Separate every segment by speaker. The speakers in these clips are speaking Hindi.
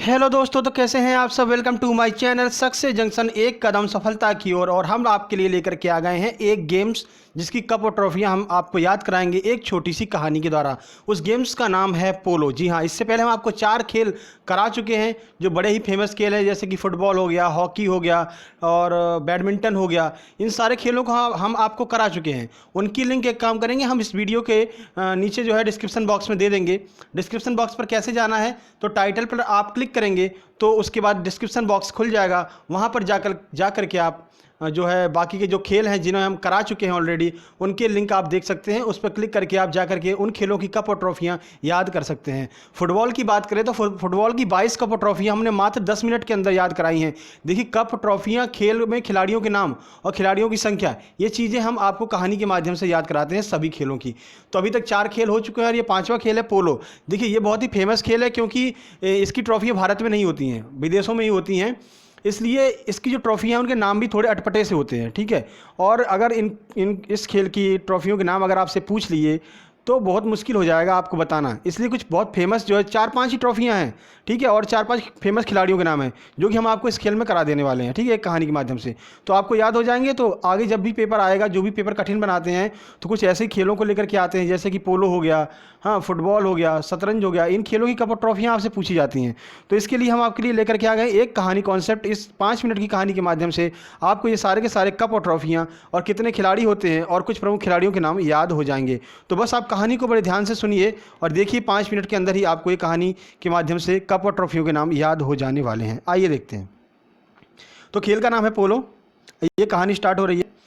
Speaker 1: हेलो दोस्तों, तो कैसे हैं आप सब। Welcome to my channel success junction, एक कदम सफलता की ओर। और हम आपके लिए लेकर के आ गए हैं एक गेम्स जिसकी कप और ट्रॉफियां हम आपको याद कराएंगे एक छोटी सी कहानी के द्वारा। उस गेम्स का नाम है पोलो। जी हाँ, इससे पहले हम आपको 4 खेल करा चुके हैं जो बड़े ही फेमस खेल हैं, जैसे कि फुटबॉल हो गया, हॉकी हो गया और बैडमिंटन हो गया। इन सारे खेलों को हम आपको करा चुके हैं। उनकी लिंक एक काम करेंगे, हम इस वीडियो के नीचे जो है डिस्क्रिप्शन बॉक्स में दे देंगे। डिस्क्रिप्शन बॉक्स पर कैसे जाना है, तो टाइटल पर आप क्लिक करेंगे तो उसके बाद डिस्क्रिप्शन बॉक्स खुल जाएगा। वहाँ पर जाकर के आप जो है बाकी के जो खेल हैं जिन्हें हम करा चुके हैं ऑलरेडी, उनके लिंक आप देख सकते हैं। उस पर क्लिक करके आप जाकर के उन खेलों की कप और ट्रॉफियां याद कर सकते हैं। फुटबॉल की बात करें तो फुटबॉल की 22 कप और ट्रॉफियां हमने मात्र 10 मिनट के अंदर याद कराई हैं। देखिए, कप ट्रॉफियां, खेल में खिलाड़ियों के नाम और खिलाड़ियों की संख्या, ये चीज़ें हम आपको कहानी के माध्यम से याद कराते हैं सभी खेलों की। तो अभी तक 4 खेल हो चुके हैं और ये 5वां खेल है पोलो। देखिए, ये बहुत ही फेमस खेल है क्योंकि इसकी ट्रॉफियाँ भारत में नहीं होती हैं, विदेशों में ही होती हैं। इसलिए इसकी जो ट्रॉफी हैं उनके नाम भी थोड़े अटपटे से होते हैं, ठीक है। और अगर इस खेल की ट्रॉफियों के नाम अगर आपसे पूछ लिए तो बहुत मुश्किल हो जाएगा आपको बताना। इसलिए कुछ बहुत फेमस जो है 4-5 ही ट्रॉफियाँ हैं, ठीक है, और 4-5 फेमस खिलाड़ियों के नाम हैं जो कि हम आपको इस खेल में करा देने वाले हैं, ठीक है, एक कहानी के माध्यम से। तो आपको याद हो जाएंगे तो आगे जब भी पेपर आएगा, जो भी पेपर कठिन बनाते हैं तो कुछ ऐसे खेलों को लेकर के आते हैं, जैसे कि पोलो हो गया, हाँ, फुटबॉल हो गया, शतरंज हो गया। इन खेलों की कप और ट्रॉफियाँ आपसे पूछी जाती हैं। तो इसके लिए हम आपके लिए लेकर के आ गए एक कहानी कॉन्सेप्ट। इस 5 मिनट की कहानी के माध्यम से आपको ये सारे के सारे कप और ट्रॉफियाँ और कितने खिलाड़ी होते हैं और कुछ प्रमुख खिलाड़ियों के नाम याद हो जाएंगे। तो बस आप कहानी को बड़े ध्यान से सुनिए और देखिए, 5 मिनट के अंदर ही आपको ये कहानी के माध्यम से कप और ट्रॉफियों के नाम याद हो जाने वाले हैं। आइए देखते हैं। तो खेल का नाम है पोलो। ये कहानी स्टार्ट हो रही है।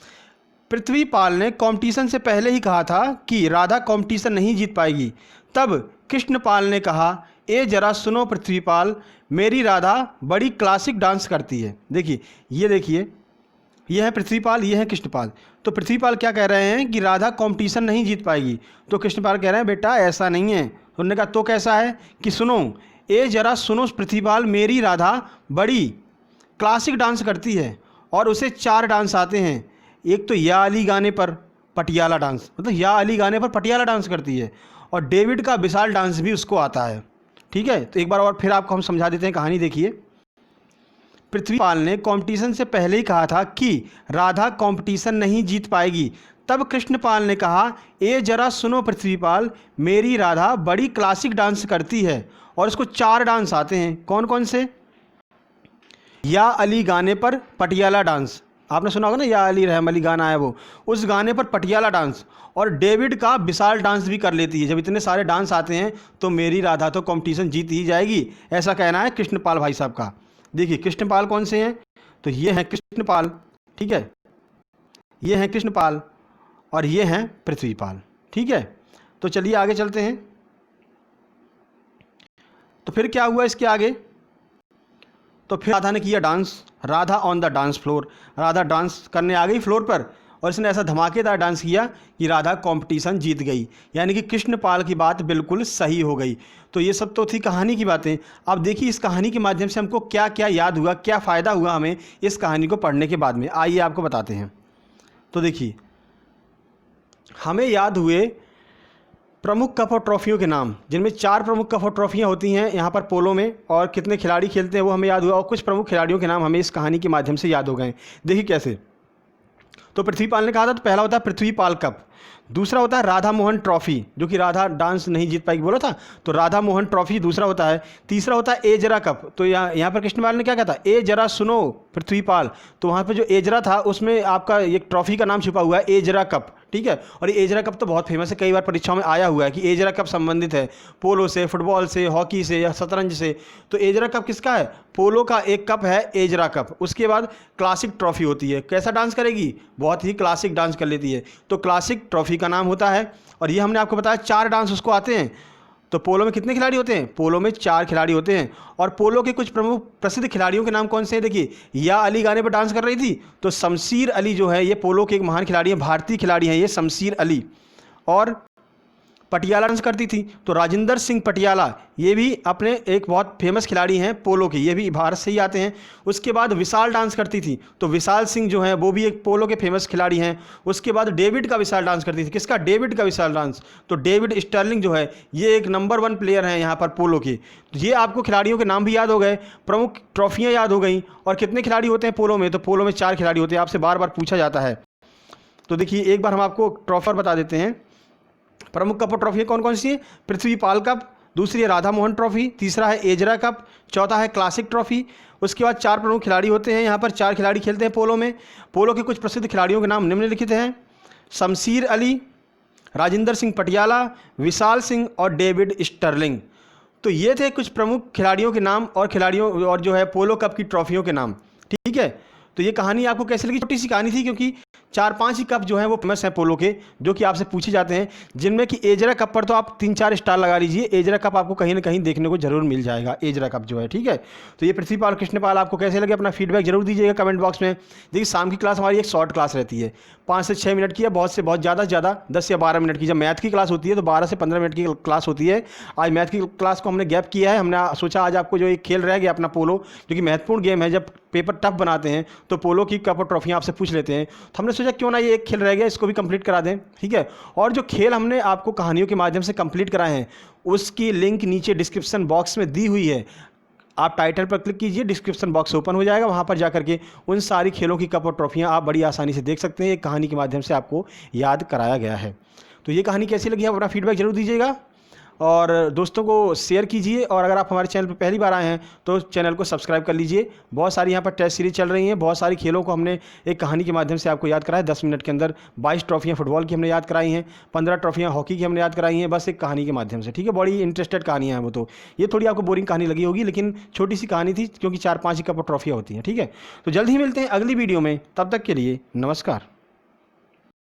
Speaker 1: पृथ्वीपाल ने कंपटीशन से पहले ही कहा था कि राधा कंपटीशन नहीं जीत पाएगी। तब कृष्णपाल ने कहा, ए जरा सुनो पृथ्वीपाल, मेरी राधा बड़ी क्लासिक डांस करती है। देखिए, ये है पृथ्वीपाल, ये है कृष्णपाल। तो पृथ्वीपाल क्या कह रहे हैं कि राधा कंपटीशन नहीं जीत पाएगी। तो कृष्णपाल कह रहे हैं, बेटा ऐसा नहीं है। उन्होंने कहा, तो कैसा है कि सुनो, ए जरा सुनो पृथ्वीपाल, मेरी राधा बड़ी क्लासिक डांस करती है और उसे 4 डांस आते हैं। एक तो या अली गाने पर पटियाला डांस, मतलब या अली गाने पर पटियाला डांस करती है, और डेविड का विशाल डांस भी उसको आता है, ठीक है। तो एक बार और फिर आपको हम समझा देते हैं कहानी। देखिए, पृथ्वीपाल ने कंपटीशन से पहले ही कहा था कि राधा कंपटीशन नहीं जीत पाएगी। तब कृष्णपाल ने कहा, ए जरा सुनो पृथ्वीपाल, मेरी राधा बड़ी क्लासिक डांस करती है और उसको 4 डांस आते हैं। कौन कौन से? या अली गाने पर पटियाला डांस, आपने सुना होगा ना, या अली रहम अली गाना है वो, उस गाने पर पटियाला डांस, और डेविड का विशाल डांस भी कर लेती है। जब इतने सारे डांस आते हैं तो मेरी राधा तो कंपटीशन जीत ही जाएगी, ऐसा कहना है कृष्णपाल भाई साहब का। देखिए, कृष्णपाल कौन से हैं? तो ये हैं कृष्णपाल, ठीक है, ये हैं कृष्णपाल और ये हैं पृथ्वीपाल, ठीक है। तो चलिए आगे चलते हैं। तो फिर क्या हुआ इसके आगे? तो फिर राधा ने किया dance, Radha on the dance floor. Radha dance करने आ गई फ्लोर पर और इसने ऐसा धमाकेदार डांस किया कि राधा कंपटीशन जीत गई। यानी कि कृष्णपाल की बात बिल्कुल सही हो गई। तो ये सब तो थी कहानी की बातें। अब देखिए, इस कहानी के माध्यम से हमको क्या क्या याद हुआ, क्या फ़ायदा हुआ हमें इस कहानी को पढ़ने के बाद में, आइए आपको बताते हैं। तो देखिए, हमें याद हुए प्रमुख कप और ट्रॉफियों के नाम, जिनमें 4 प्रमुख कप और ट्रॉफियाँ होती हैं यहाँ पर पोलो में, और कितने खिलाड़ी खेलते हैं वो हमें याद हुआ, और कुछ प्रमुख खिलाड़ियों के नाम हमें इस कहानी के माध्यम से याद हो गए। देखिए कैसे। तो पृथ्वीपाल ने कहा था, तो पहला होता है पृथ्वीपाल कप, दूसरा होता है राधा मोहन ट्रॉफी, जो कि राधा डांस नहीं जीत पाएगी बोला था, तो राधा मोहन ट्रॉफी दूसरा होता है। तीसरा होता है ए जरा कप। तो यहाँ पर कृष्णपाल ने क्या कहा था, ए जरा सुनो पृथ्वीपाल, तो वहाँ पर जो एजरा था उसमें आपका एक ट्रॉफी का नाम छुपा हुआ है, एजरा कप, ठीक है। और ये एजरा कप तो बहुत फेमस है, कई बार परीक्षाओं में आया हुआ है कि एजरा कप संबंधित है पोलो से, फुटबॉल से, हॉकी से या शतरंज से। तो एजरा कप किसका है? पोलो का एक कप है एजरा कप। उसके बाद क्लासिक ट्रॉफी होती है। कैसा डांस करेगी? बहुत ही क्लासिक डांस कर लेती है, तो क्लासिक ट्रॉफी का नाम होता है। और ये हमने आपको बताया 4 डांस उसको आते हैं। तो पोलो में कितने खिलाड़ी होते हैं? पोलो में 4 खिलाड़ी होते हैं। और पोलो के कुछ प्रमुख प्रसिद्ध खिलाड़ियों के नाम कौन से हैं? देखिए, या अली गाने पर डांस कर रही थी, तो शमशीर अली जो है ये पोलो के एक महान खिलाड़ी हैं, भारतीय खिलाड़ी हैं ये शमशीर अली। और पटियाला डांस करती थी। तो राजिंदर सिंह पटियाला ये भी अपने एक बहुत फेमस खिलाड़ी हैं पोलो के, ये भी भारत से ही आते हैं। उसके बाद विशाल डांस करती थी, तो विशाल सिंह जो है वो भी एक पोलो के फेमस खिलाड़ी हैं। उसके बाद डेविड का विशाल डांस करती थी। किसका? डेविड का विशाल डांस। तो डेविड स्टर्लिंग जो है ये एक नंबर 1 प्लेयर हैं यहाँ पर पोलो के। तो ये आपको खिलाड़ियों के नाम भी याद हो गए, प्रमुख ट्रॉफियाँ याद हो गई। और कितने खिलाड़ी होते हैं पोलो में? तो पोलो में 4 खिलाड़ी होते हैं, आपसे बार बार पूछा जाता है। तो देखिए एक बार हम आपको ट्रॉफी बता देते हैं। प्रमुख कप और ट्रॉफी कौन कौन सी है? पृथ्वीपाल कप, दूसरी है राधा मोहन ट्रॉफी, तीसरा है एजरा कप, चौथा है क्लासिक ट्रॉफी। उसके बाद 4 प्रमुख खिलाड़ी होते हैं, यहाँ पर 4 खिलाड़ी खेलते हैं पोलो में। पोलो के कुछ प्रसिद्ध खिलाड़ियों के नाम निम्नलिखित हैं: शमशीर अली, राजिंदर सिंह पटियाला, विशाल सिंह और डेविड स्टर्लिंग। तो ये थे कुछ प्रमुख खिलाड़ियों के नाम और खिलाड़ियों और जो है पोलो कप की ट्रॉफियों के नाम। ठीक है, तो ये कहानी आपको कैसी लगी? छोटी सी कहानी थी, क्योंकि 4-5 ही कप जो हैं वो फेमस हैं पोलो के, जो कि आपसे पूछे जाते हैं, जिनमें कि एजरा कप पर तो आप 3-4 स्टार लगा लीजिए। एजरा कप आपको कहीं ना कहीं देखने को जरूर मिल जाएगा, एजरा कप जो है। ठीक है, तो ये पृथ्वीपाल कृष्णपाल आपको कैसे लगे अपना फीडबैक जरूर दीजिएगा कमेंट बॉक्स में। देखिए शाम की क्लास हमारी एक शॉर्ट क्लास रहती है, 5 से 6 मिनट की है, बहुत से बहुत ज़्यादा 10 या 12 मिनट की। जब मैथ की क्लास होती है तो 12 से 15 मिनट की क्लास होती है। आज मैथ की क्लास को हमने गैप किया है। हमने सोचा आज आपको जो एक खेल रह गया अपना पोलो, जो कि महत्वपूर्ण गेम है, जब पेपर टफ बनाते हैं तो पोलो की कप और ट्रॉफियाँ आपसे पूछ लेते हैं, तो हमने सोचा क्यों ना ये एक खेल रह गया, इसको भी कंप्लीट करा दें। ठीक है, और जो खेल हमने आपको कहानियों के माध्यम से कंप्लीट कराए हैं उसकी लिंक नीचे डिस्क्रिप्शन बॉक्स में दी हुई है। आप टाइटल पर क्लिक कीजिए, डिस्क्रिप्शन बॉक्स ओपन हो जाएगा, वहाँ पर जाकर के उन सारी खेलों की कप और ट्रॉफियाँ आप बड़ी आसानी से देख सकते हैं। एक कहानी के माध्यम से आपको याद कराया गया है। तो ये कहानी कैसी लगी, आप अपना फीडबैक जरूर दीजिएगा और दोस्तों को शेयर कीजिए। और अगर आप हमारे चैनल पर पहली बार आए हैं तो चैनल को सब्सक्राइब कर लीजिए। बहुत सारी यहाँ पर टेस्ट सीरीज चल रही हैं, बहुत सारी खेलों को हमने एक कहानी के माध्यम से आपको याद कराया। 10 मिनट के अंदर 22 ट्रॉफियाँ फुटबॉल की हमने याद कराई हैं, 15 ट्रॉफियाँ हॉकी की हमने याद कराई हैं, बस एक कहानी के माध्यम से। ठीक है, बड़ी इंटरेस्टेड कहानियाँ हैं वो। तो ये थोड़ी आपको बोरिंग कहानी लगी होगी, लेकिन छोटी सी कहानी थी, क्योंकि 4-5 ही कप और ट्रॉफियाँ होती हैं। ठीक है, तो जल्द ही मिलते हैं अगली वीडियो में, तब तक के लिए नमस्कार।